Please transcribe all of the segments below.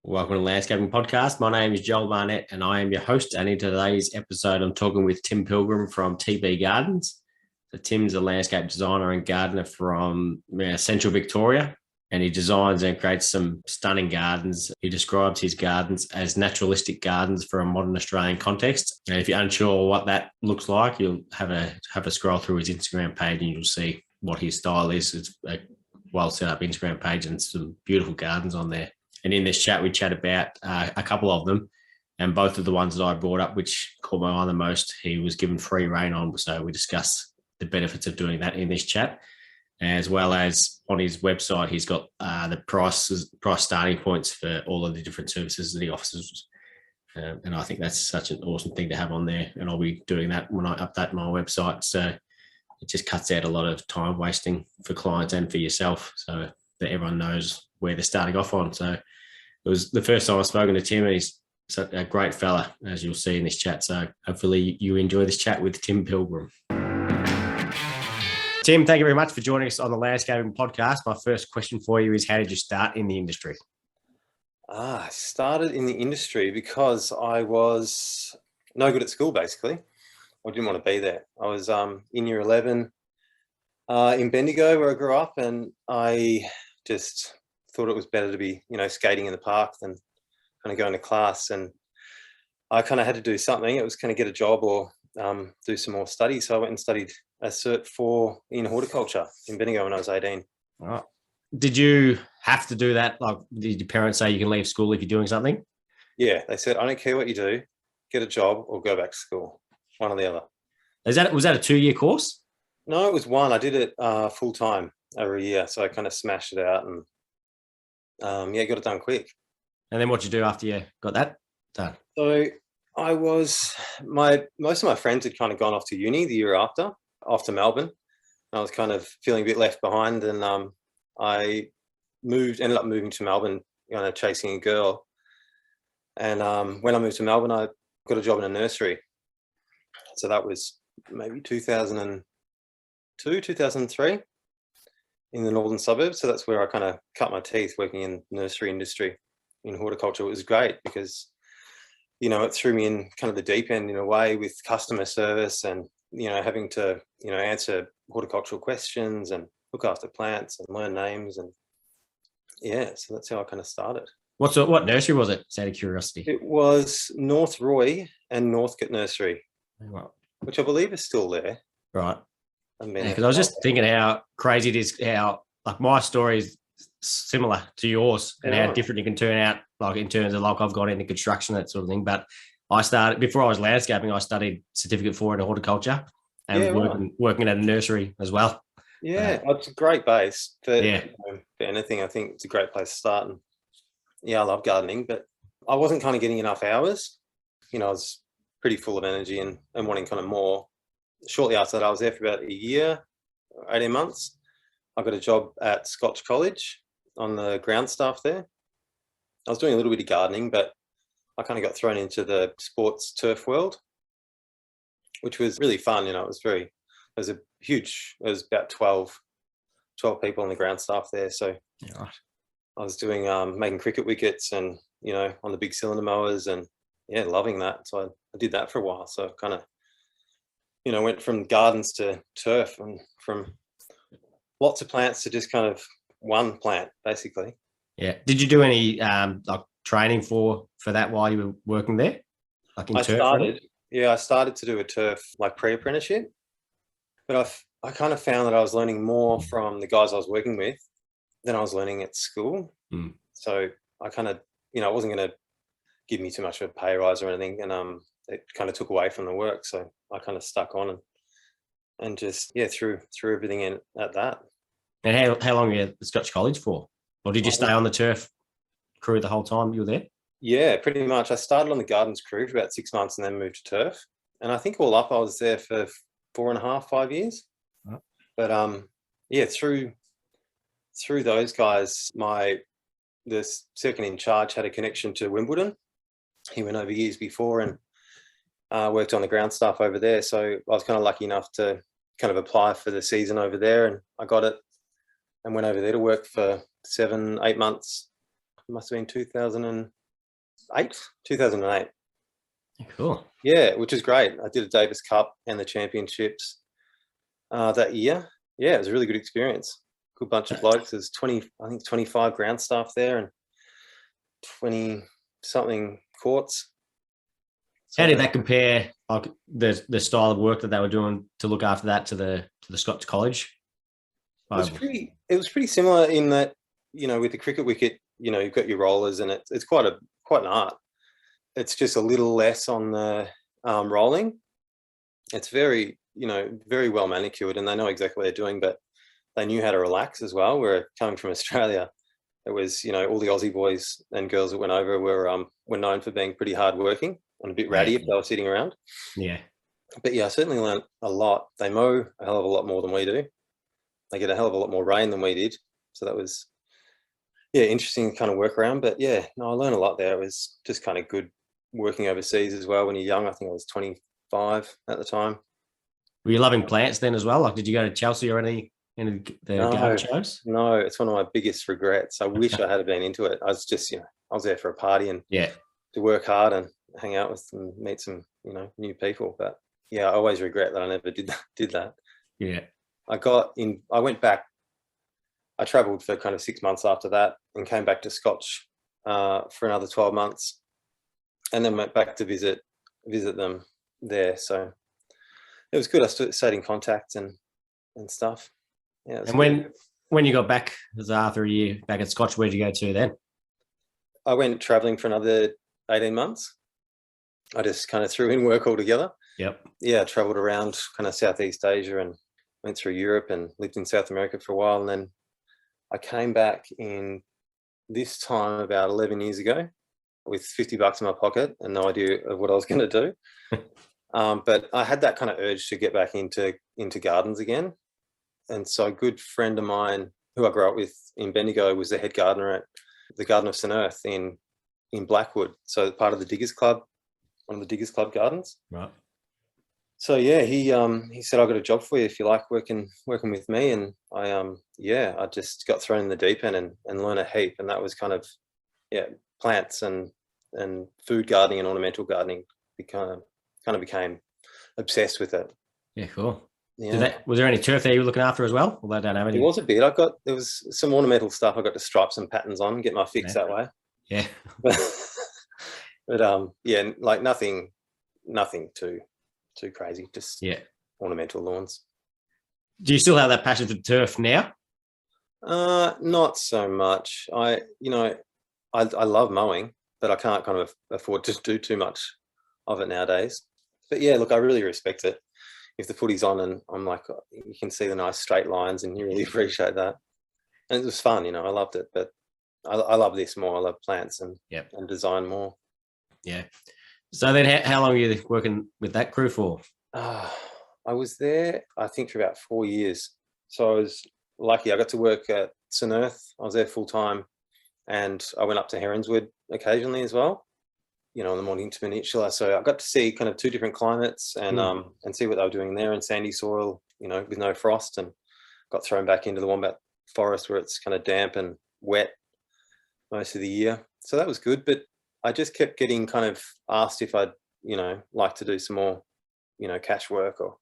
Welcome to the Landscaping Podcast. My name is Joel Barnett and I am your host. And in today's episode, I'm talking with Tim Pilgrim from TB Gardens. So Tim's a landscape designer and gardener from Central Victoria, and he designs and creates some stunning gardens. He describes his gardens as naturalistic gardens for a modern Australian context. And if you're unsure what that looks like, you'll have a scroll through his Instagram page and you'll see what his style is. It's a well set up Instagram page and some beautiful gardens on there. And in this chat, we chat about a couple of them, and both of the ones that I brought up, which caught my eye the most, he was given free rein on. So we discuss the benefits of doing that in this chat, as well as on his website, he's got the price starting points for all of the different services that he offers. And I think that's such an awesome thing to have on there. And I'll be doing that when I update my website. So it just cuts out a lot of time wasting for clients and for yourself, so that everyone knows where they're starting off on. So it was the first time I've spoken to Tim, and he's such a great fella, as you'll see in this chat. So hopefully you enjoy this chat with Tim Pilgrim. Tim, thank you very much for joining us on the Landscaping Podcast. My first question for you is, how did you start in the industry? I started in the industry because I was no good at school, basically. I didn't want to be there. I was in year 11 in Bendigo, where I grew up, and I just thought it was better to be, skating in the park than kind of going to class. And I kind of had to do something. It was kind of get a job or do some more study. So I went and studied a Cert 4 in horticulture in Bendigo when I was 18. Right. Did you have to do that? Like, did your parents say you can leave school if you're doing something? Yeah, they said, I don't care what you do, get a job or go back to school, one or the other. Was that a 2-year course? No, it was one. I did it full time over a year. So I kind of smashed it out and got it done quick. And then what'd you do after you got that done? So most of my friends had kind of gone off to uni the year after Melbourne. I was kind of feeling a bit left behind, and I ended up moving to Melbourne, chasing a girl. And when I moved to Melbourne, I got a job in a nursery. So that was maybe 2002, 2003 in the northern suburbs. So that's where I kind of cut my teeth working in the nursery industry in horticulture. It was great because, it threw me in kind of the deep end in a way with customer service and, having to, answer horticultural questions and look after plants and learn names. And so that's how I kind of started. What nursery was it, out of curiosity? It was North Roy and Northcote Nursery, Right. which I believe is still there. Right. Because I was just thinking how crazy it is, how like my story is similar to yours and how different you can turn out, like in terms of like I've got into construction, that sort of thing. But I started, before I was landscaping, I studied Certificate 4 in horticulture and working at a nursery as well. Yeah, it's a great base for anything. I think it's a great place to start. And I love gardening, but I wasn't kind of getting enough hours. I was pretty full of energy and wanting kind of more. Shortly after that, I was there for about a year, 18 months. I got a job at Scotch College on the ground staff there. I was doing a little bit of gardening, but I kind of got thrown into the sports turf world, which was really fun. It was about 12 people on the ground staff there. So I was doing making cricket wickets and, on the big cylinder mowers and loving that. So I did that for a while. So kind of, went from gardens to turf and from lots of plants to just kind of one plant, basically. Yeah. Did you do any like training for that while you were working there? Like in turf? I started to do a turf like pre-apprenticeship, but I kind of found that I was learning more from the guys I was working with than I was learning at school. Mm. So I kind of, it wasn't going to give me too much of a pay rise or anything, and it kind of took away from the work. So I kind of stuck on and just threw everything in at that. And how long were you at Scotch College for? Or did you stay on the turf crew the whole time you were there? Yeah, pretty much. I started on the gardens crew for about 6 months and then moved to turf. And I think all up I was there for 4.5, 5 years. Right. But through those guys, the second in charge had a connection to Wimbledon. He went over years before and worked on the ground staff over there. So I was kind of lucky enough to kind of apply for the season over there, and I got it and went over there to work for 7-8 months must have been 2008. Cool. Yeah, which is great. I did a Davis Cup and the championships that year. Yeah, it was a really good experience. Good bunch of blokes. There's 25 ground staff there and 20 something courts. How did that compare, like the style of work that they were doing to look after that to the Scots College? It was pretty similar in that, with the cricket wicket, you've got your rollers and it's quite an art. It's just a little less on the rolling. It's very, very well manicured, and they know exactly what they're doing, but they knew how to relax as well. Where coming from Australia, it was, all the Aussie boys and girls that went over were known for being pretty hardworking and a bit ratty if they were sitting around. Yeah. But yeah, I certainly learned a lot. They mow a hell of a lot more than we do. They get a hell of a lot more rain than we did. So that was, interesting kind of work around. But yeah, no, I learned a lot there. It was just kind of good working overseas as well when you're young. I think I was 25 at the time. Were you loving plants then as well? Like, did you go to Chelsea or any the garden shows? No, it's one of my biggest regrets. I wish I had been into it. I was just, I was there for a party and to work hard and hang out with them, meet some, new people. But yeah, I always regret that I never did that. Yeah. I went back. I travelled for kind of 6 months after that and came back to Scotch for another 12 months, and then went back to visit them there. So it was good. I stayed in contact and stuff. Yeah. And when you got back, was after a year back at Scotch, where'd you go to then? I went travelling for another 18 months. I just kind of threw in work altogether. Yep. Yeah, I travelled around kind of Southeast Asia and went through Europe and lived in South America for a while. And then I came back in this time about 11 years ago with $50 in my pocket and no idea of what I was going to do. But I had that kind of urge to get back into gardens again. And so a good friend of mine who I grew up with in Bendigo was the head gardener at the Garden of St Earth in Blackwood. So part of the Diggers Club, one of the Diggers Club gardens. Right. So yeah, he said, "I've got a job for you if you like working with me." And I just got thrown in the deep end and learned a heap. And that was kind of plants and food gardening and ornamental gardening. Kind of became obsessed with it. Yeah, cool. Yeah. Was there any turf there you were looking after as well? Well, I don't have any. It was a bit. There was some ornamental stuff. I got to stripe some patterns on, get my fix that way. Yeah. But like nothing too crazy. Just ornamental lawns. Do you still have that passion for turf now? Not so much. I love mowing, but I can't kind of afford to do too much of it nowadays. But yeah, look, I really respect it. If the footy's on and I'm like, you can see the nice straight lines and you really appreciate that. And it was fun, I loved it. But I love this more. I love plants and design more. Yeah. So then how long were you working with that crew for? I was there, I think, for about 4 years. So I was lucky. I got to work at St Earth. I was there full time. And I went up to Heronswood occasionally as well, in the Mornington Peninsula. So I got to see kind of two different climates and see what they were doing there in sandy soil, with no frost, and got thrown back into the Wombat Forest where it's kind of damp and wet most of the year. So that was good. But I just kept getting kind of asked if I'd, like to do some more, cash work or,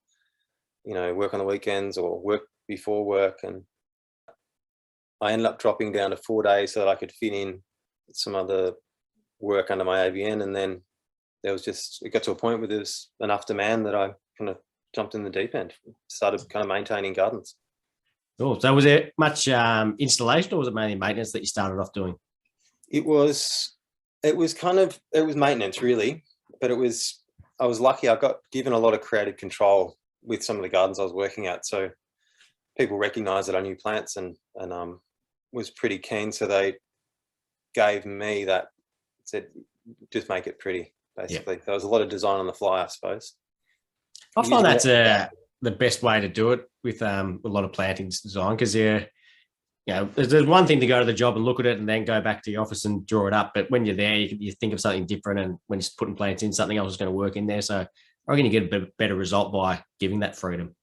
work on the weekends or work before work. And I ended up dropping down to 4 days so that I could fit in some other work under my ABN. And then it got to a point where there was enough demand that I kind of jumped in the deep end, started kind of maintaining gardens. Cool. So was there much installation, or was it mainly maintenance that you started off doing? It was maintenance really, but I was lucky. I got given a lot of creative control with some of the gardens I was working at. So people recognized that I knew plants and was pretty keen. So they gave me that, said, just make it pretty, basically. There was a lot of design on the fly, I suppose. I find that's the best way to do it with a lot of plantings design, because there's one thing to go to the job and look at it and then go back to the office and draw it up. But when you're there, you think of something different, and when you're putting plants in, something else is going to work in there. So I reckon you get a better result by giving that freedom.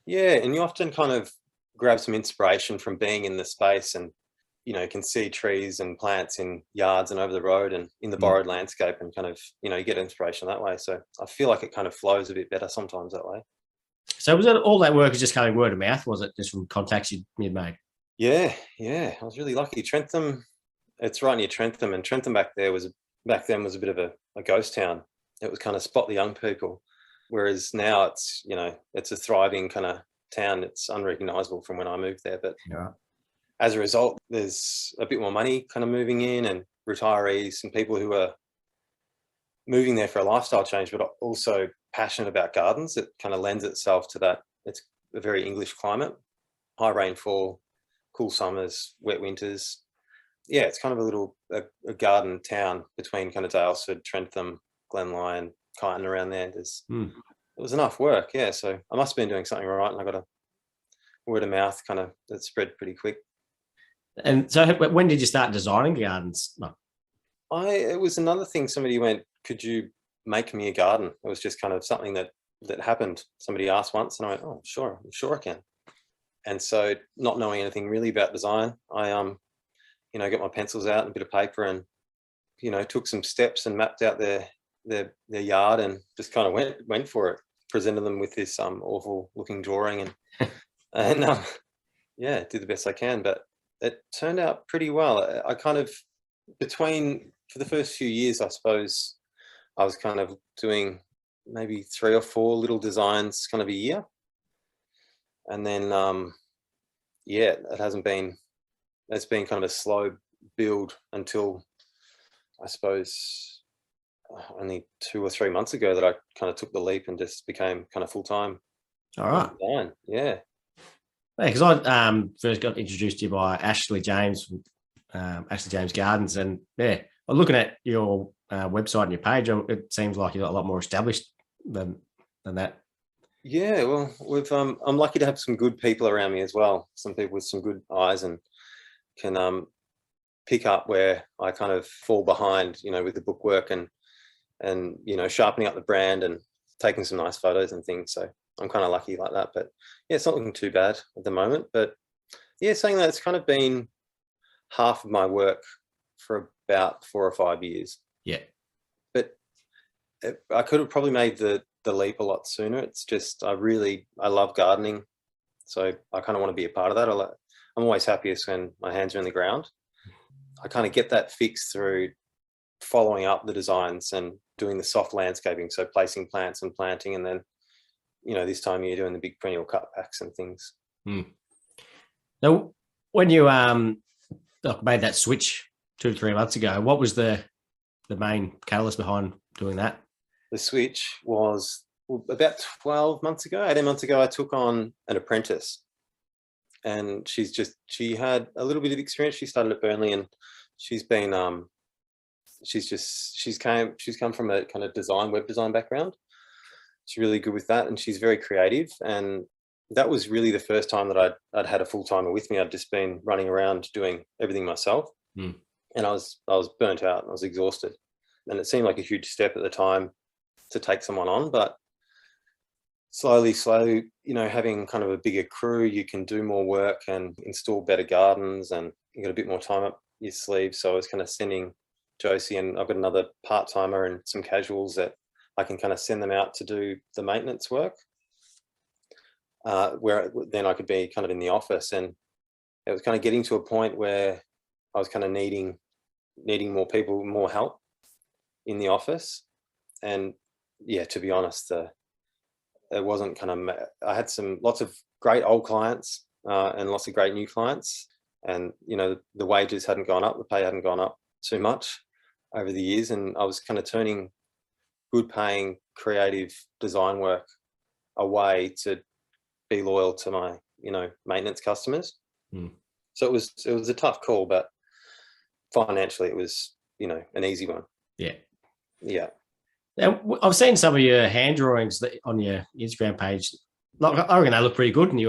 Yeah, and you often kind of grab some inspiration from being in the space, and you can see trees and plants in yards and over the road and in the borrowed landscape, and kind of, you get inspiration that way. So I feel like it kind of flows a bit better sometimes that way. So was it all that work is just coming word of mouth? Was it just from contacts you'd made? Yeah. I was really lucky. Trentham, it's right near Trentham, and Trentham back then was a bit of a ghost town. It was kind of spot the young people, whereas now it's it's a thriving kind of town. It's unrecognisable from when I moved there, but as a result, there's a bit more money kind of moving in, and retirees and people who are moving there for a lifestyle change, but also passionate about gardens. It kind of lends itself to that. It's a very English climate, high rainfall, cool summers, wet winters. Yeah, it's kind of a garden town between kind of Daylesford, Trentham, Glenlyon, Kyneton, around there. It was enough work, yeah. So I must have been doing something right, and I got a word of mouth kind of that spread pretty quick. And so when did you start designing gardens? No. It was another thing. Somebody went, could you make me a garden? It was just kind of something that happened. Somebody asked once, and I went, oh, sure, I'm sure I can. And so, not knowing anything really about design, I got my pencils out and a bit of paper, and took some steps and mapped out their yard, and just kind of went for it. Presented them with this awful looking drawing, and yeah, did the best I can. But it turned out pretty well. I kind of, for the first few years, I suppose, I was kind of doing maybe 3 or 4 little designs kind of a year. And then, it's been kind of a slow build until, I suppose, only 2 or 3 months ago that I kind of took the leap and just became kind of full-time. All right. Design. Yeah. Because I first got introduced to you by Ashley James from Ashley James Gardens, and I'm looking at your website and your page. It seems like you're a lot more established than that. Yeah, well, I'm lucky to have some good people around me as well. Some people with some good eyes and can pick up where I kind of fall behind, with the bookwork and sharpening up the brand and taking some nice photos and things. So I'm kind of lucky like that. But yeah, it's not looking too bad at the moment. But yeah, saying that, it's kind of been half of my work for about 4 or 5 years. Yeah. But I could have probably made the leap a lot sooner. It's just I love gardening, so I kind of want to be a part of that. I'm always happiest when my hands are in the ground. I kind of get that fix through following up the designs and doing the soft landscaping, so placing plants and planting, and then this time of year doing the big perennial cutbacks and things. Now, when you made that switch 2 or 3 months ago, what was the main catalyst behind doing that? The switch was about 18 months ago, I took on an apprentice, and she had a little bit of experience. She started at Burnley, and she's been, she's come from a kind of web design background. She's really good with that, and she's very creative. And that was really the first time that I'd had a full-timer with me. I'd just been running around doing everything myself. And I was burnt out and I was exhausted. And it seemed like a huge step at the time to take someone on, but slowly, having kind of a bigger crew, you can do more work and install better gardens, and you got a bit more time up your sleeve. So I was kind of sending Josie, and I've got another part-timer and some casuals that I can kind of send them out to do the maintenance work, where then I could be kind of in the office. And it was kind of getting to a point where I was kind of needing more people, more help in the office. And yeah, to be honest, it wasn't kind of, I had lots of great old clients and lots of great new clients, and the wages hadn't gone up, the pay hadn't gone up too much over the years, and I was kind of turning good paying creative design work away to be loyal to my maintenance customers. So it was a tough call, but financially it was an easy one. Yeah. Now, I've seen some of your hand drawings on your Instagram page. I reckon they look pretty good. And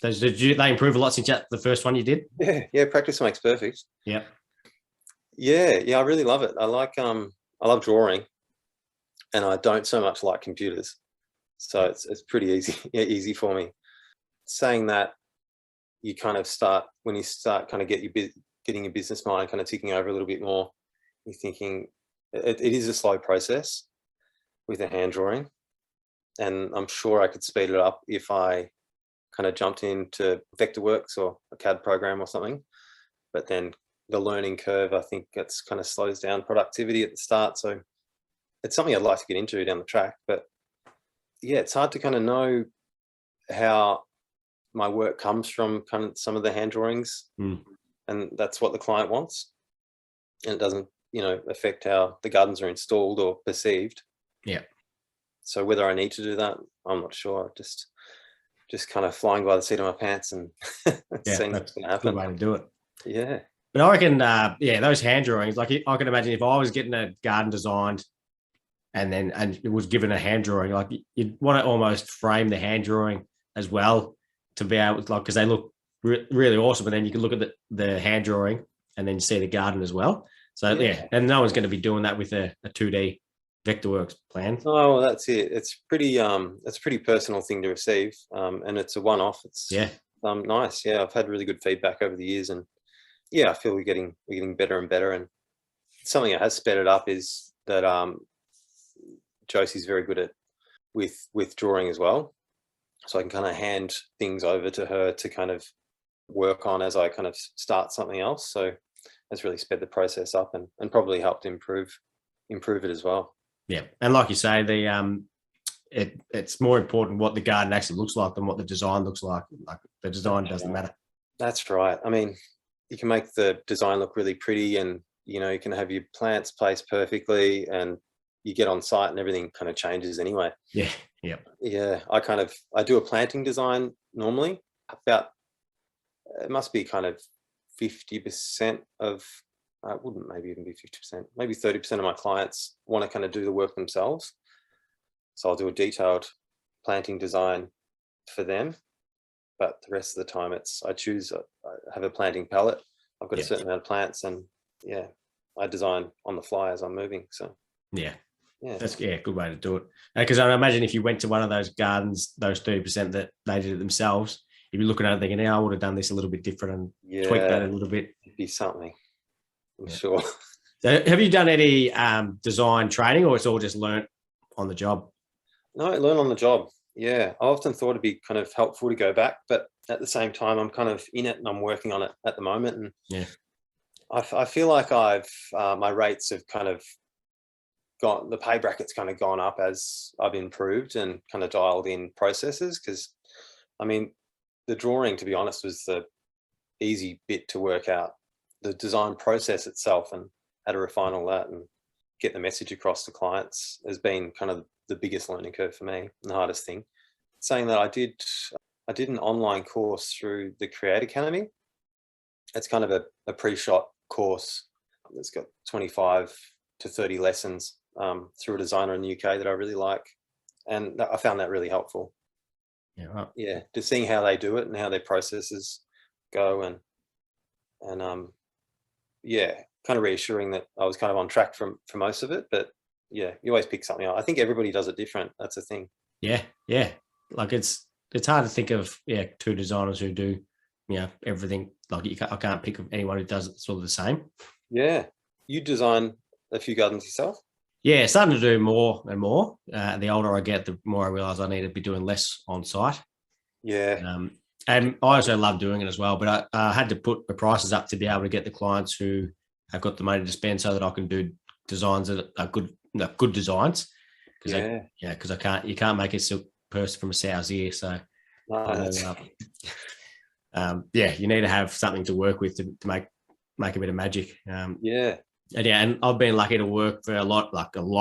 did they improve a lot since the first one you did? Yeah. Practice makes perfect. Yeah. I really love it. I love drawing, and I don't so much like computers. So it's pretty easy for me. Saying that, you kind of start, when you start kind of get getting your business mind kind of ticking over a little bit more. You're thinking it is a slow process with a hand drawing, and I'm sure I could speed it up if I kind of jumped into Vectorworks or a CAD program or something. But then the learning curve, I think that's kind of slows down productivity at the start. So it's something I'd like to get into down the track. But yeah, it's hard to kind of know how my work comes from kind of some of the hand drawings, and that's what the client wants, and it doesn't, affect how the gardens are installed or perceived. Yeah. So whether I need to do that, I'm not sure. Just kind of flying by the seat of my pants and seeing what's going to happen. Good way to do it. Yeah. But I reckon, those hand drawings, like I can imagine if I was getting a garden designed and it was given a hand drawing, like you'd want to almost frame the hand drawing as well to be able to, like, because they look really awesome. And then you can look at the hand drawing and then see the garden as well. So and no one's going to be doing that with a 2D Vectorworks plan. Oh, well, that's it. It's a pretty personal thing to receive, and it's a one-off. It's nice. Yeah, I've had really good feedback over the years, and I feel we're getting better and better. And something that has sped it up is that Josie's very good at with drawing as well, so I can kind of hand things over to her to kind of work on as I kind of start something else. So that's really sped the process up and probably helped improve it as well. Yeah, and like you say, it's more important what the garden actually looks like than what the design looks like. Like the design doesn't matter. That's right. I mean, you can make the design look really pretty, and you can have your plants placed perfectly, and you get on site and everything kind of changes anyway. Yeah. I do a planting design normally. About, it must be kind of 50% of, it wouldn't maybe even be 50%, maybe 30% of my clients want to kind of do the work themselves. So I'll do a detailed planting design for them. But the rest of the time I have a planting palette. I've got a certain amount of plants, and I design on the fly as I'm moving. So that's a good way to do it. Because I imagine if you went to one of those gardens, those 30% that they did it themselves, you'd be looking at it thinking, I would have done this a little bit different and tweak that a little bit. It'd be something, I'm sure. So have you done any design training, or it's all just learnt on the job? No, learn on the job. Yeah, I often thought it'd be kind of helpful to go back, but at the same time, I'm kind of in it and I'm working on it at the moment. And I feel like my rates have kind of the pay bracket's kind of gone up as I've improved and kind of dialed in processes. Because, I mean, the drawing, to be honest, was the easy bit to work out. The design process itself and how to refine all that and get the message across to clients has been kind of the biggest learning curve for me and the hardest thing. Saying that, I did an online course through the Create Academy. It's kind of a pre-shot course. It's got 25 to 30 lessons through a designer in the UK that I really like. And I found that really helpful. Yeah, right. Yeah, just seeing how they do it and how their processes go, and kind of reassuring that I was kind of on track for most of it. But you always pick something up. I think everybody does it different. That's the thing. Yeah. Like it's hard to think of two designers who do everything. Like I can't pick of anyone who does it sort of the same. Yeah, you design a few gardens yourself. Yeah, starting to do more and more. The older I get, the more I realise I need to be doing less on site. Yeah. And I also love doing it as well, but I had to put the prices up to be able to get the clients who have got the money to spend, so that I can do designs that are good designs. Because you can't make a silk purse from a sow's ear. So you need to have something to work with to make a bit of magic. And I've been lucky to work for a lot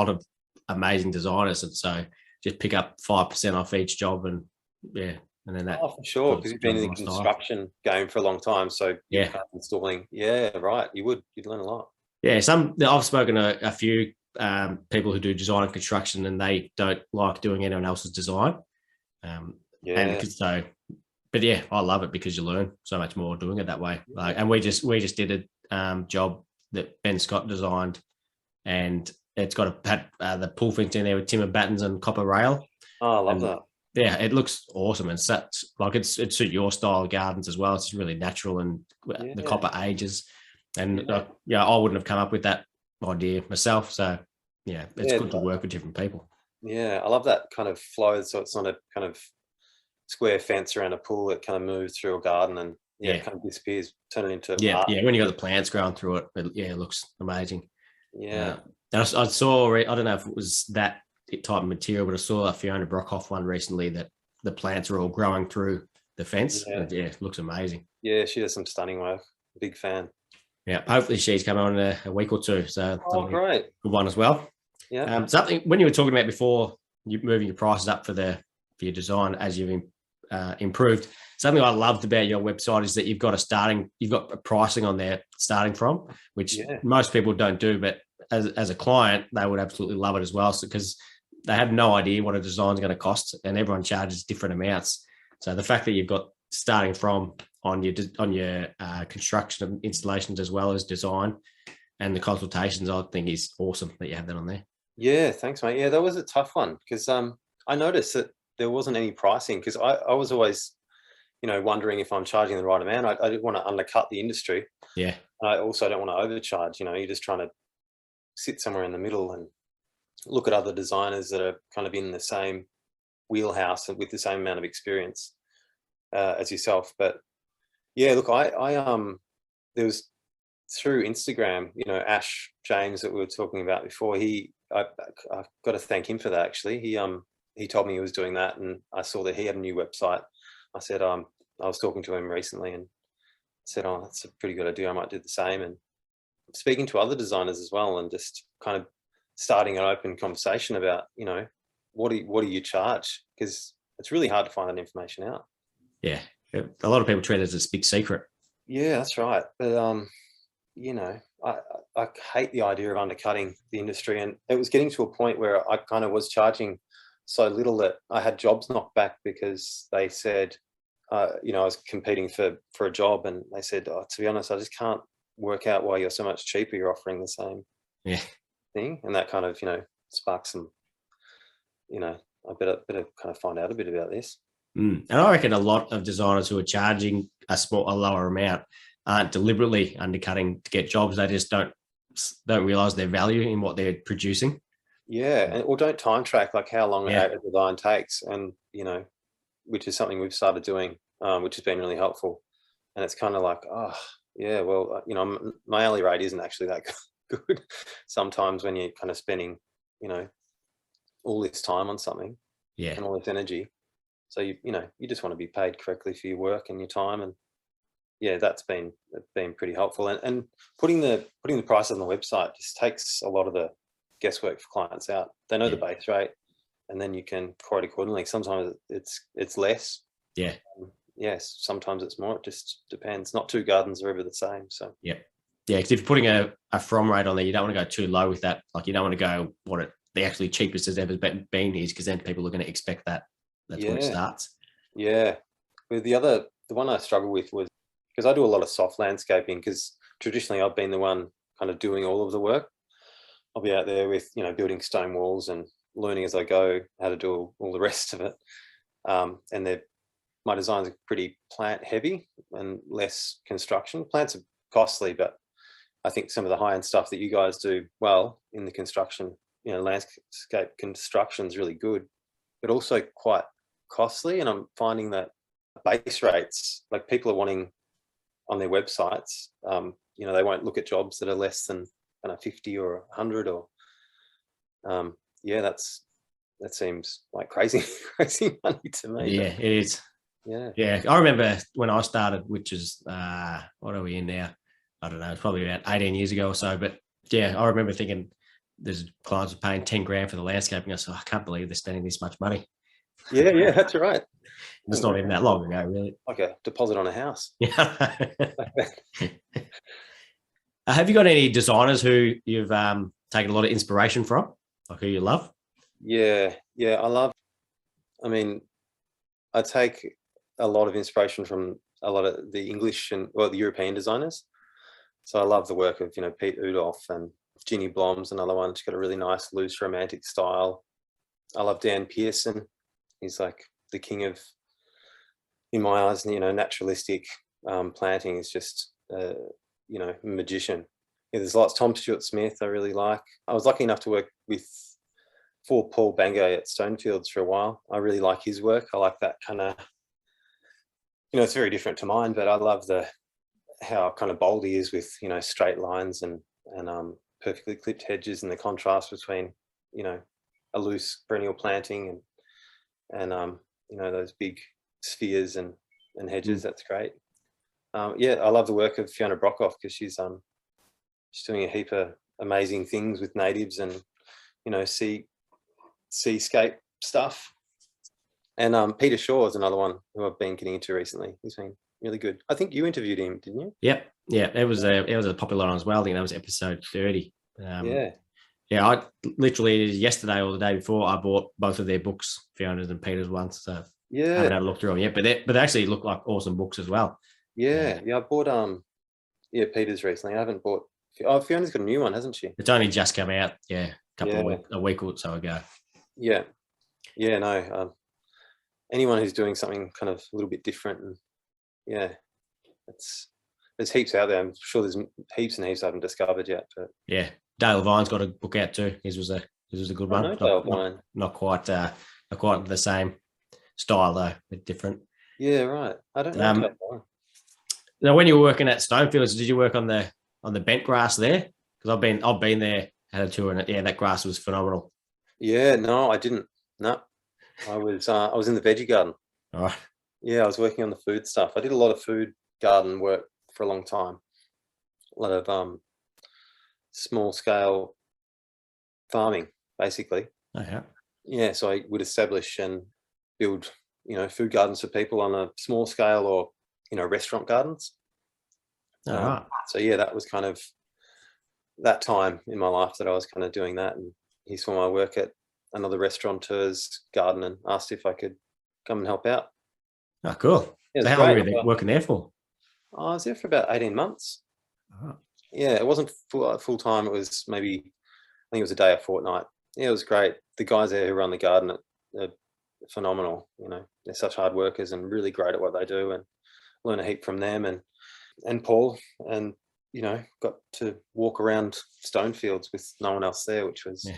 of amazing designers, and so just pick up 5% off each job, and then that. Oh, for sure, because you've been in the construction game for a long time, so installing. Yeah, right. You'd learn a lot. Yeah, I've spoken to a few people who do design and construction, and they don't like doing anyone else's design. But I love it because you learn so much more doing it that way. And we just did a job that Ben Scott designed, and it's got the pull fence in there with timber battens and copper rail. Oh, I love that. Yeah, it looks awesome, and it suits your style of gardens as well. It's really natural, and the copper ages. And I wouldn't have come up with that idea myself. So yeah, it's good to work with different people. Yeah, I love that kind of flow. So it's not a kind of square fence around a pool that kind of moves through a garden and it kind of disappears, turn it into art. Yeah. When you got the plants growing through it, it looks amazing. Yeah. And I saw, I don't know if it was that type of material, but I saw a Fiona Brockhoff one recently that the plants are all growing through the fence. Yeah, it looks amazing. Yeah, she does some stunning work. Big fan. Yeah, hopefully she's coming on in a week or two. So great. Good one as well. Yeah. Something when you were talking about before, you moving your prices up for your design as you've improved. Something I loved about your website is that you've got a pricing on there starting from, which most people don't do, but as a client, they would absolutely love it as well. So because they have no idea what a design is going to cost, and everyone charges different amounts. So the fact that you've got starting from on your construction and installations as well as design and the consultations, I think is awesome that you have that on there. Yeah, thanks, mate. Yeah, that was a tough one because I noticed that there wasn't any pricing because I was always, wondering if I'm charging the right amount. I didn't want to undercut the industry. Yeah. I also don't want to overcharge. You're just trying to sit somewhere in the middle and look at other designers that are kind of in the same wheelhouse and with the same amount of experience as yourself. But yeah, look, there was through Instagram, Ash James that we were talking about before. I've got to thank him for that. Actually, he told me he was doing that, and I saw that he had a new website. I said, I was talking to him recently and said, oh, that's a pretty good idea. I might do the same. And speaking to other designers as well, and just kind of starting an open conversation about, what do you charge? Because it's really hard to find that information out. Yeah, a lot of people treat it as a big secret. Yeah, that's right. But I hate the idea of undercutting the industry, and it was getting to a point where I kind of was charging so little that I had jobs knocked back because they said, I was competing for a job, and they said, oh, to be honest, I just can't work out why you're so much cheaper. You're offering the same thing, and that kind of sparked some. I better kind of find out a bit about this. And I reckon a lot of designers who are charging a lower amount aren't deliberately undercutting to get jobs. They just don't realize their value in what they're producing. Yeah, or don't time track like how long a design takes, and which is something we've started doing, which has been really helpful. And it's kind of like, oh yeah, well, my hourly rate isn't actually that good sometimes when you're kind of spending, all this time on something, and all this energy. So you just want to be paid correctly for your work and your time, and that's been pretty helpful. And putting the price on the website just takes a lot of the guesswork for clients out. They know the base rate, and then you can quote accordingly. Sometimes it's less. Yeah. Yes, sometimes it's more. It just depends. Not two gardens are ever the same. So because if you're putting a from rate on there, you don't want to go too low with that. Like you don't want to go what the actually cheapest has ever been is, because then people are going to expect that. That's where it starts. Yeah. But the one I struggle with was because I do a lot of soft landscaping, because traditionally I've been the one kind of doing all of the work. I'll be out there with, building stone walls and learning as I go how to do all the rest of it. And my designs are pretty plant heavy and less construction. Plants are costly, but I think some of the high end stuff that you guys do well in the construction, landscape construction is really good, but also quite costly. And I'm finding that base rates, like people are wanting on their websites, they won't look at jobs that are less than 50 or 100 or that seems like crazy money to me. Yeah, it is. Yeah. I remember when I started, which is what are we in now? I don't know, it's probably about 18 years ago or so. But I remember thinking there's clients paying 10 grand for the landscaping. I said, I can't believe they're spending this much money. Yeah, that's right. It's not even that long ago, really. Like a deposit on a house. Yeah. Have you got any designers who you've taken a lot of inspiration from, like who you love? Yeah, I take a lot of inspiration from a lot of the English and the European designers. So I love the work of Pete Udolph, and Ginny Blom's another one. She's got a really nice loose romantic style. I love Dan Pearson. He's like the king of, in my eyes, naturalistic planting. Is just a magician. Yeah, there's lots. Tom Stewart Smith I really like. I was lucky enough to work for Paul Bangay at Stonefields for a while. I really like his work. I like that kind of, it's very different to mine, but I love how kind of bold he is with, straight lines and perfectly clipped hedges, and the contrast between, a loose perennial planting and those big spheres and hedges. That's great. I love the work of Fiona Brockhoff, because she's doing a heap of amazing things with natives and, seascape stuff. And Peter Shaw is another one who I've been getting into recently. He's been really good. I think you interviewed him, didn't you? Yep. Yeah, it was a popular one as well. I think that was episode 30. Yeah. Yeah, I literally yesterday or the day before, I bought both of their books, Fiona's and Peter's ones. So I haven't had a look through them yet, but they actually look like awesome books as well. Yeah. I bought Peter's recently. I haven't bought. Oh, Fiona's got a new one, hasn't she? It's only just come out. Yeah, a week or so ago. Yeah. Yeah. No. Anyone who's doing something kind of a little bit different, and there's heaps out there. I'm sure there's heaps and heaps I haven't discovered yet. But yeah, Dale Vine's got a book out too. His was a good one. I know Dale Vine. Not quite the same style though, but different. Yeah, right. I don't know Dale Vine. Now, when you were working at Stonefields, did you work on the bent grass there? Because I've been there, had a tour, and that grass was phenomenal. Yeah, no, I didn't. No, I was in the veggie garden. All right. Yeah, I was working on the food stuff. I did a lot of food garden work for a long time. A lot of small scale farming, basically. Oh, yeah. Yeah, so I would establish and build, food gardens for people on a small scale, or restaurant gardens. All right. So yeah, that was kind of that time in my life that I was kind of doing that, and he saw my work at another restaurateur's garden and asked if I could come and help out. Oh, cool. Yeah, so how long were you working there for? I was there for about 18 months. Oh. Yeah, it wasn't full time. It was maybe, I think it was a day a fortnight. Yeah, it was great. The guys there who run the garden are phenomenal. They're such hard workers and really great at what they do, and learn a heap from them and Paul, and got to walk around Stonefields with no one else there, which was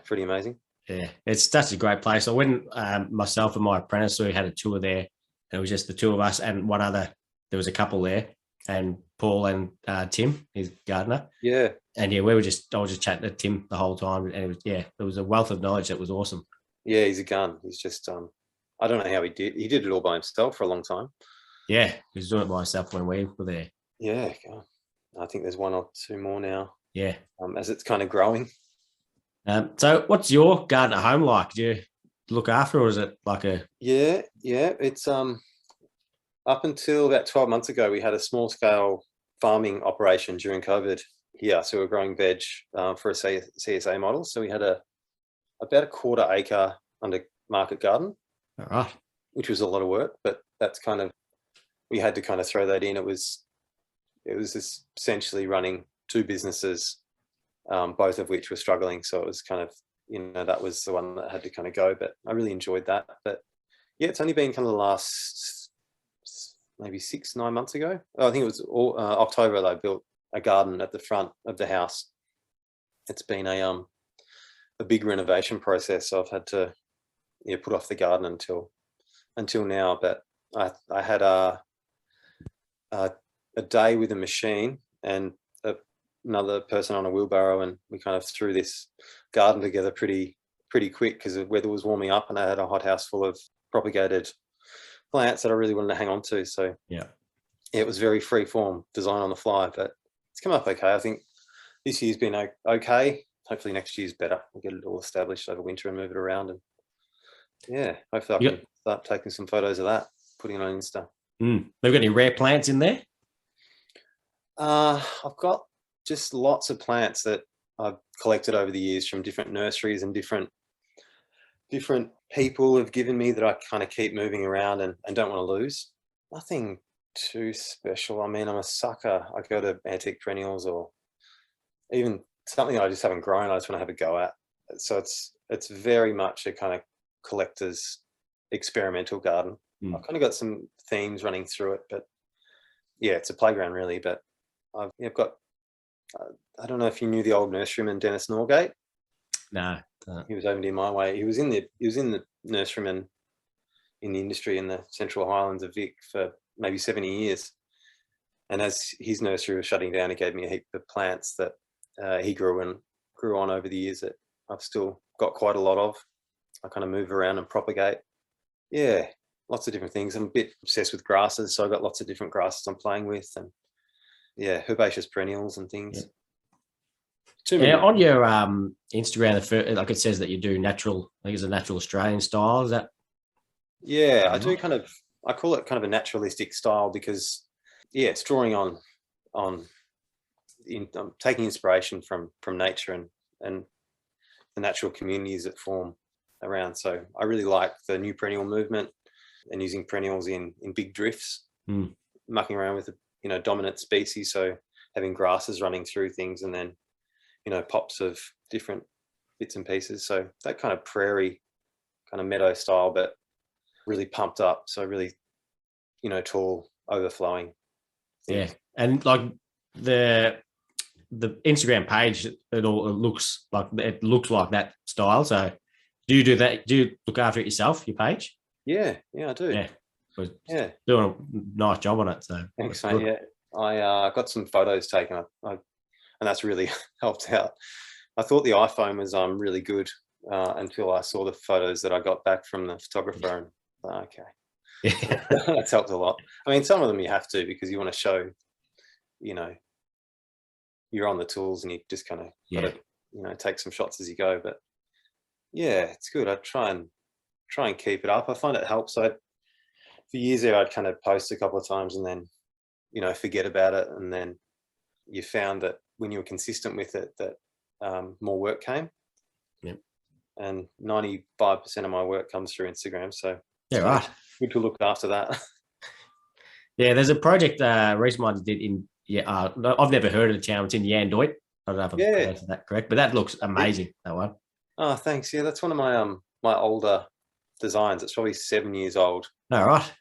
pretty amazing. Yeah, it's such a great place. I went, myself and my apprentice, we had a tour there. It was just the two of us and one other. There was a couple there, and Paul and Tim, his gardener. Yeah. And I was just chatting to Tim the whole time, and it was there was a wealth of knowledge that was awesome. Yeah, he's a gun. He's just I don't know how he did. He did it all by himself for a long time. Yeah, he was doing it by himself when we were there. Yeah, I think there's one or two more now. Yeah, as it's kind of growing. So what's your garden at home like? Do you look after, or is it like a? Yeah. It's up until about 12 months ago, we had a small scale farming operation during COVID. Yeah, so we're growing veg for a CSA model. So we had about a quarter acre under market garden. All right. Which was a lot of work, but that's kind of, we had to kind of throw that in. It was essentially running two businesses, both of which were struggling. So it was kind of, that was the one that had to kind of go, but I really enjoyed that. But yeah, it's only been kind of the last maybe 6-9 months ago. I think it was October they built a garden at the front of the house. It's been a big renovation process. So I've had to put off the garden until now. But I had a day with a machine and another person on a wheelbarrow, and we kind of threw this garden together pretty quick because the weather was warming up, and I had a hothouse full of propagated plants that I really wanted to hang on to. So it was very free form design on the fly, but it's come up okay. I think this year's been okay. Hopefully next year's better. We'll get it all established over winter and move it around, and hopefully I can start taking some photos of that, putting it on Insta. Have you got any rare plants in there? I've got just lots of plants that I've collected over the years from different nurseries, and different people have given me that I kind of keep moving around and don't want to lose. Nothing too special. I mean, I'm a sucker. I go to antique perennials, or even something I just haven't grown, I just want to have a go at. So it's very much a kind of collector's experimental garden. I've kind of got some themes running through it, but yeah, it's a playground really. But I've got, I don't know if you knew the old nurseryman Dennis Norgate. No. He was over near my way. He was in the nurseryman in the industry in the Central Highlands of Vic for maybe 70 years. And as his nursery was shutting down, he gave me a heap of plants that he grew on over the years that I've still got quite a lot of. I kind of move around and propagate. Yeah, lots of different things. I'm a bit obsessed with grasses, so I've got lots of different grasses I'm playing with, and yeah, herbaceous perennials and things. Yeah, on your Instagram, like it says that you do natural. I think it's a natural Australian style. Is that? Yeah, I do I call it kind of a naturalistic style because, yeah, it's drawing on I'm taking inspiration from nature and the natural communities that form around. So I really like the new perennial movement and using perennials in big drifts, mucking around with dominant species. So having grasses running through things and then pops of different bits and pieces. So that kind of prairie, kind of meadow style, but really pumped up. So really, tall, overflowing things. Yeah, and like the Instagram page, it looks like that style. So do you do that? Do you look after it yourself, your page? Yeah, I do. Yeah, doing a nice job on it. So thanks, mate. Yeah, I got some photos taken, and that's really helped out. I thought the iPhone was really good until I saw the photos that I got back from the photographer, and okay, yeah, that's helped a lot. I mean, some of them you have to because you want to show, you're on the tools and you just kind of got to, take some shots as you go. But yeah, it's good. I try and keep it up. I find it helps. For years there, I'd kind of post a couple of times and then, forget about it. And then you found that when you were consistent with it, that more work came. Yep. And 95% of my work comes through Instagram. So yeah, right. Good to look after that. Yeah, there's a project Reese did in. Yeah, I've never heard of the town. It's in Yandoit. I don't know if I'm pronouncing that correct, but that looks amazing. That one. Oh, thanks. Yeah, that's one of my my older designs. It's probably 7 years old. All right.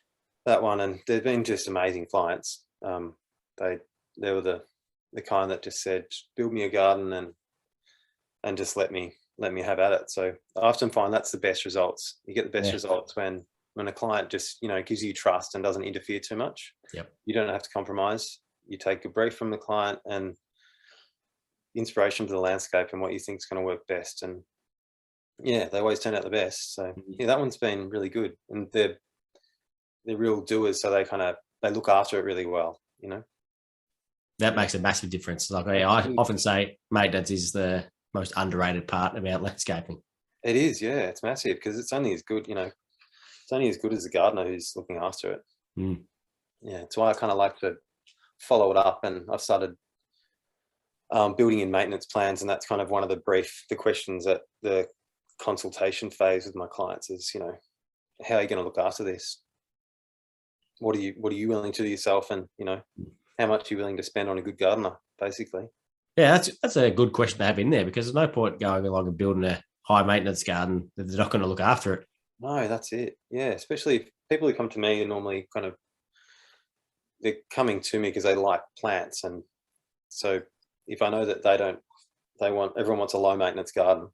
That one, and they've been just amazing clients. They were the kind that just said, build me a garden and just let me have at it. So I often find that's the best results. You get the best results when a client just gives you trust and doesn't interfere too much. Yep. You don't have to compromise. You take a brief from the client and inspiration to the landscape and what you think is going to work best. And yeah, they always turn out the best. So yeah, that one's been really good. And they're real doers, so they look after it really well. That makes a massive difference. Like I often say, maintenance is the most underrated part about landscaping. It is, yeah, it's massive because it's only as good, it's only as good as the gardener who's looking after it. Yeah, it's why I kind of like to follow it up, and I've started building in maintenance plans, and that's kind of one of the questions at the consultation phase with my clients is, how are you going to look after this? What are you willing to do yourself, and how much are you willing to spend on a good gardener, basically? Yeah, that's a good question to have in there because there's no point going along and building a high maintenance garden if they're not going to look after it. No, that's it. Yeah, especially if people who come to me are normally they're coming to me because they like plants, and so if I know that everyone wants a low maintenance garden,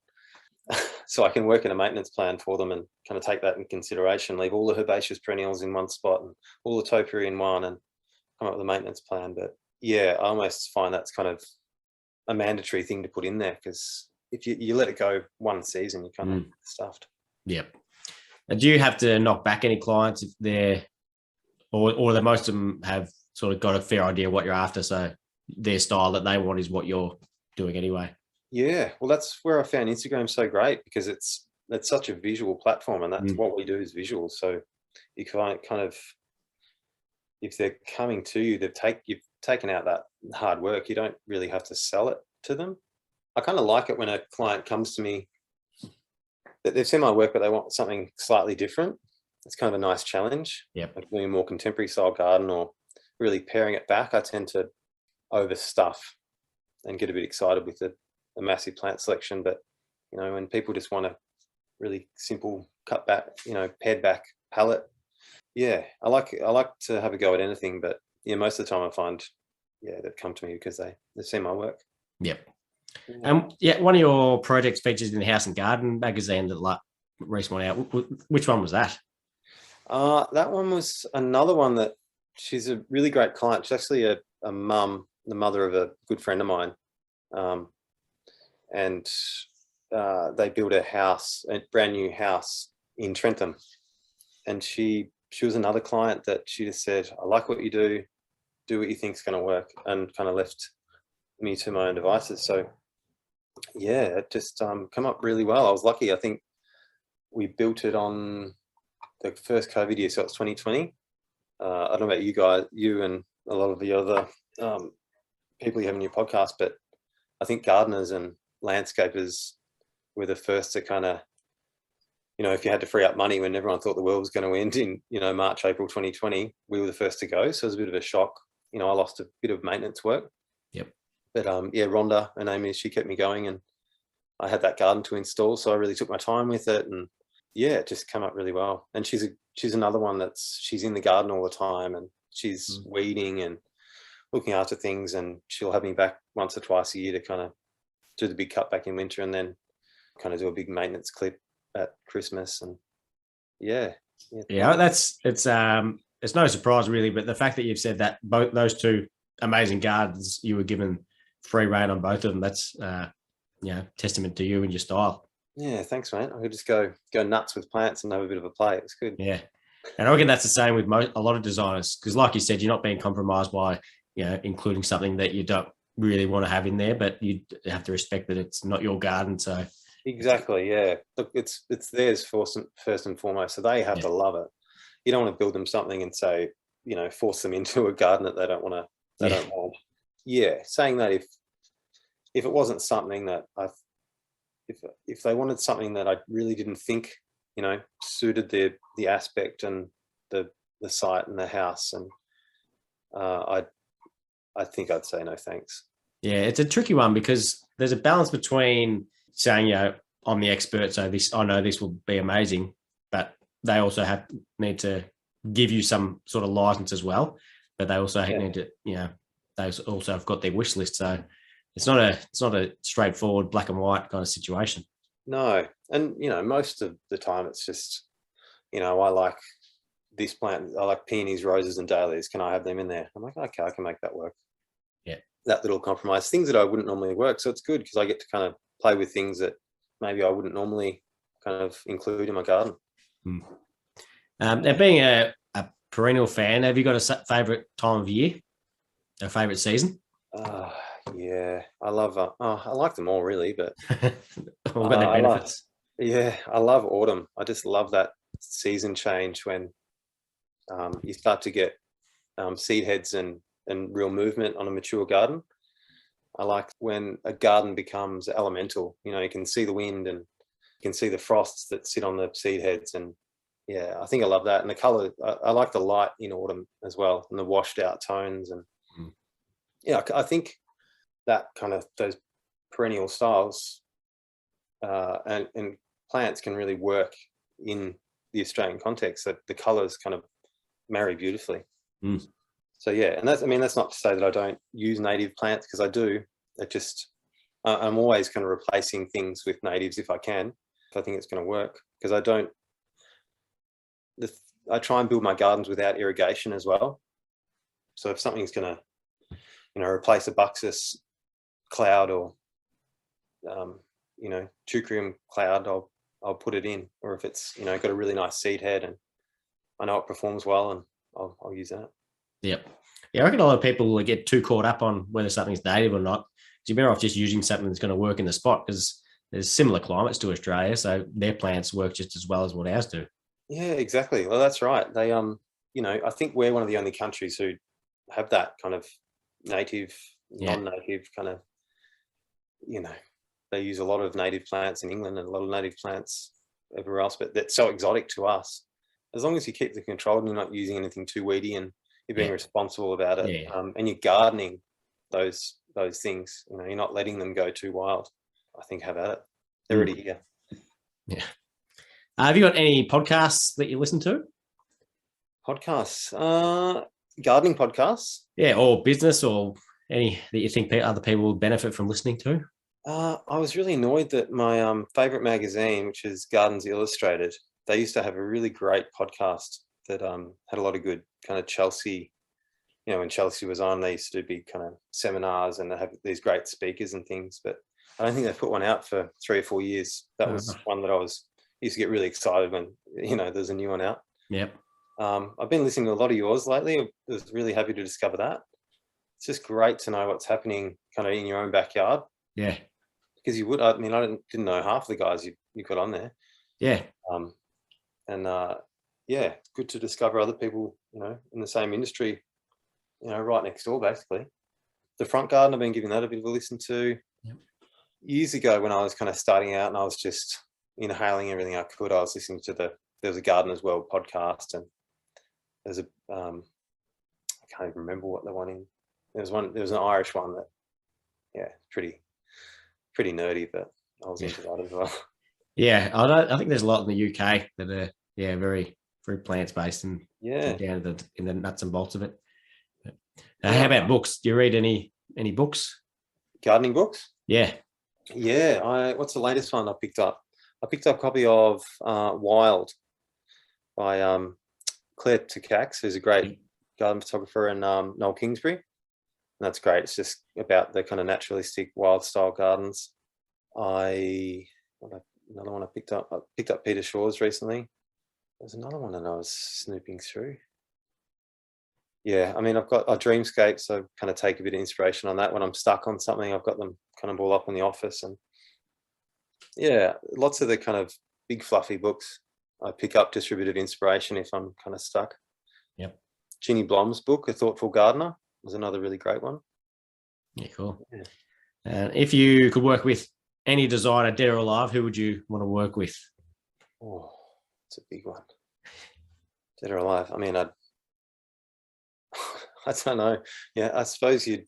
so I can work in a maintenance plan for them and kind of take that in consideration, leave all the herbaceous perennials in one spot and all the topiary in one, and come up with a maintenance plan. But yeah, I almost find that's kind of a mandatory thing to put in there because if you let it go one season, you're kind of stuffed. Yep. And do you have to knock back any clients if they're, or that most of them have sort of got a fair idea what you're after, so their style that they want is what you're doing anyway? Yeah, well, that's where I found Instagram so great because it's such a visual platform, and that's what we do is visual. So you kind of, if they're coming to you, you've taken out that hard work. You don't really have to sell it to them. I kind of like it when a client comes to me that they've seen my work, but they want something slightly different. It's kind of a nice challenge. Yeah, like doing a more contemporary style garden or really paring it back. I tend to overstuff and get a bit excited with a massive plant selection. But when people just want a really simple cut back, pared back palette, yeah, I like to have a go at anything. But yeah, most of the time I find they've come to me because they've seen my work. Yep. One of your projects features in the House and Garden magazine that recent one out. Which one was that? That one was another one that she's a really great client. She's actually a mum, the mother of a good friend of mine. And they built a brand new house in Trentham. And she was another client that she just said, I like what you do what you think is going to work, and kind of left me to my own devices. So yeah, it just come up really well. I was lucky. I think we built it on the first COVID year, so it's 2020. I don't know about you guys, you and a lot of the other people you have in your podcast, but I think gardeners and landscapers were the first to kind of, if you had to free up money when everyone thought the world was going to end in, March, April 2020, we were the first to go. So it was a bit of a shock. I lost a bit of maintenance work. Yep. But Rhonda, her name is, she kept me going, and I had that garden to install. So I really took my time with it, and it just came up really well. And she's another one she's in the garden all the time, and she's weeding and looking after things, and she'll have me back once or twice a year to kind of do the big cutback in winter, and then kind of do a big maintenance clip at Christmas. And it's no surprise really, but the fact that you've said that both those two amazing gardens, you were given free rein on both of them, that's testament to you and your style. Yeah, thanks, mate. I could just go nuts with plants and have a bit of a play. It's good. Yeah, and I reckon that's the same with a lot of designers, because like you said, you're not being compromised by including something that you don't really want to have in there, but you have to respect that it's not your garden. So exactly, yeah. Look, it's theirs first and foremost, so they have to love it. You don't want to build them something and say, force them into a garden that they don't want to. They don't want. Yeah, saying that if it wasn't something that if they wanted something that I really didn't think, suited the aspect and the site and the house, and I think I'd say no thanks. Yeah, it's a tricky one because there's a balance between saying, I'm the expert, so I know this will be amazing, but they also need to give you some sort of license as well. But they also need to, they also have got their wish list. So it's not a straightforward black and white kind of situation. No, and most of the time it's just, I like this plant. I like peonies, roses, and dahlias. Can I have them in there? I'm like, okay, I can make that work. Yeah, that little compromise, things that I wouldn't normally work. So it's good because I get to kind of play with things that maybe I wouldn't normally kind of include in my garden. Now, being a perennial fan, have you got a favourite time of year, a favourite season? Yeah, I love. I like them all really, but all got their benefits. I love autumn. I just love that season change when you start to get seed heads and real movement on a mature garden. I like when a garden becomes elemental. You can see the wind and you can see the frosts that sit on the seed heads, and I think I love that. And the color, I like the light in autumn as well, and the washed out tones. And I think that kind of those perennial styles and plants can really work in the Australian context. That the colors kind of marry beautifully. So and that's not to say that I don't use native plants, because I do. It just I'm always kind of replacing things with natives if I can, if I think it's going to work, because I try and build my gardens without irrigation as well. So if something's going to replace a Buxus cloud or Teucrium cloud, I'll put it in. Or if it's got a really nice seed head and I know it performs well, and I'll use that. Yep. Yeah, I reckon a lot of people will get too caught up on whether something's native or not. You're better off just using something that's going to work in the spot, because there's similar climates to Australia, so their plants work just as well as what ours do. Yeah, exactly. Well, that's right. They, I think we're one of the only countries who have that kind of native, non-native kind of, they use a lot of native plants in England and a lot of native plants everywhere else, but that's so exotic to us. As long as you keep the control and you're not using anything too weedy and you're being responsible about it, and you're gardening those things, you're not letting them go too wild, I think have at it. They're already here. Yeah. Have you got any podcasts that you listen to? Podcasts? Gardening podcasts? Yeah, or business or any that you think other people will benefit from listening to? I was really annoyed that my favorite magazine, which is Gardens Illustrated, they used to have a really great podcast that had a lot of good kind of Chelsea. When Chelsea was on, they used to do big kind of seminars and they have these great speakers and things. But I don't think they put one out for 3 or 4 years. That was one that used to get really excited when there's a new one out. Yep. I've been listening to a lot of yours lately. I was really happy to discover that. It's just great to know what's happening kind of in your own backyard. Yeah. Because I didn't know half the guys you got on there. Yeah. It's good to discover other people, in the same industry, right next door, basically. The Front Garden, I've been giving that a bit of a listen to. Yep. Years ago when I was kind of starting out and I was just inhaling everything I could, I was listening to there was a Gardener's World podcast, and there's I can't even remember what the one in. There was an Irish one that, pretty nerdy, but I was into that as well. Yeah, I think there's a lot in the UK that are very, very plants based and down to in the nuts and bolts of it. How about books? Do you read any books? Gardening books? Yeah. Yeah. What's the latest one I picked up? I picked up a copy of Wild by Claire Takacs, who's a great garden photographer, and Noel Kingsbury. And that's great. It's just about the kind of naturalistic wild style gardens. Another one I picked up Peter Shaw's recently. There's another one that I was snooping through. Yeah, I mean, I've got a Dreamscape, so kind of take a bit of inspiration on that. When I'm stuck on something, I've got them kind of all up in the office. And lots of the kind of big fluffy books I pick up just for a bit of inspiration if I'm kind of stuck. Yep. Ginny Blom's book, A Thoughtful Gardener, was another really great one. Yeah, cool. Yeah. If you could work with any designer, dead or alive, who would you want to work with? Oh, it's a big one. Dead or alive. I mean, I don't know. Yeah, I suppose you'd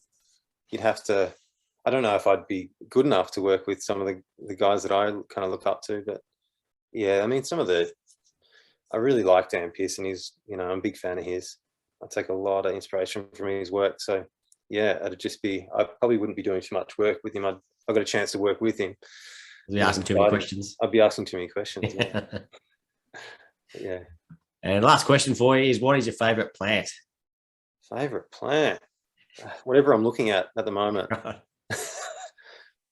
have to. I don't know if I'd be good enough to work with some of the guys that I kind of look up to, but yeah, I mean, I really like Dan Pearson. He's, I'm a big fan of his. I take a lot of inspiration from his work. So yeah, I probably wouldn't be doing too much work with him. I got a chance to work with him. Be asking too many questions. I'd be asking too many questions. Yeah. Yeah. And last question for you is, what is your favorite plant? Favorite plant? Whatever I'm looking at the moment.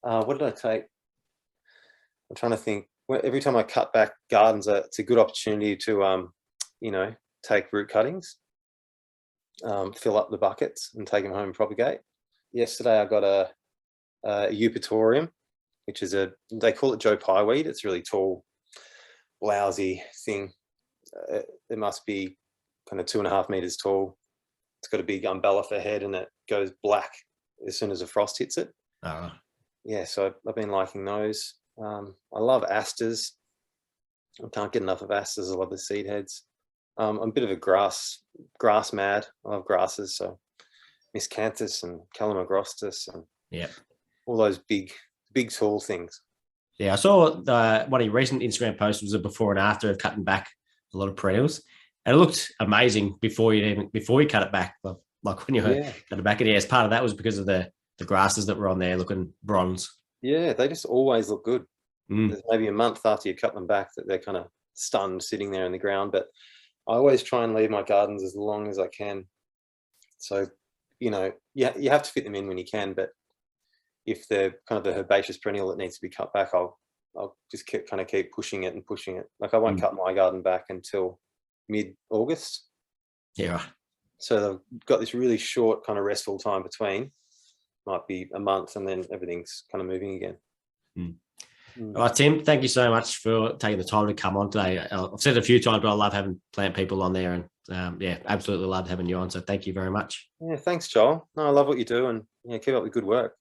What did I take? I'm trying to think. Every time I cut back gardens, it's a good opportunity to, take root cuttings, fill up the buckets and take them home and propagate. Yesterday I got a Eupatorium, which is they call it Joe Pye weed. It's a really tall, blousy thing. It must be kind of 2.5 meters tall. It's got a big umbella head and it goes black as soon as the frost hits it. Oh. Yeah, so I've been liking those. I love asters. I can't get enough of asters. I love the seed heads. I'm a bit of a grass mad. I love grasses, so miscanthus and calamagrostis and all those big tall things. Yeah, I saw one of your recent Instagram posts was a before and after of cutting back a lot of perennials, and it looked amazing before you cut it back. Like when you cut it back, and as part of that was because of the grasses that were on there looking bronze. Yeah, they just always look good. There's maybe a month after you cut them back that they're kind of stunned sitting there in the ground, but I always try and leave my gardens as long as I can. So, you have to fit them in when you can, but if they're kind of the herbaceous perennial that needs to be cut back, I'll just keep pushing it. Like I won't cut my garden back until mid-August. Yeah. So they've got this really short kind of restful time between. Might be a month and then everything's kind of moving again. All right, Tim, thank you so much for taking the time to come on today. I've said it a few times, but I love having plant people on there, and absolutely love having you on. So thank you very much. Yeah, thanks, Joel. No, I love what you do, and keep up the good work.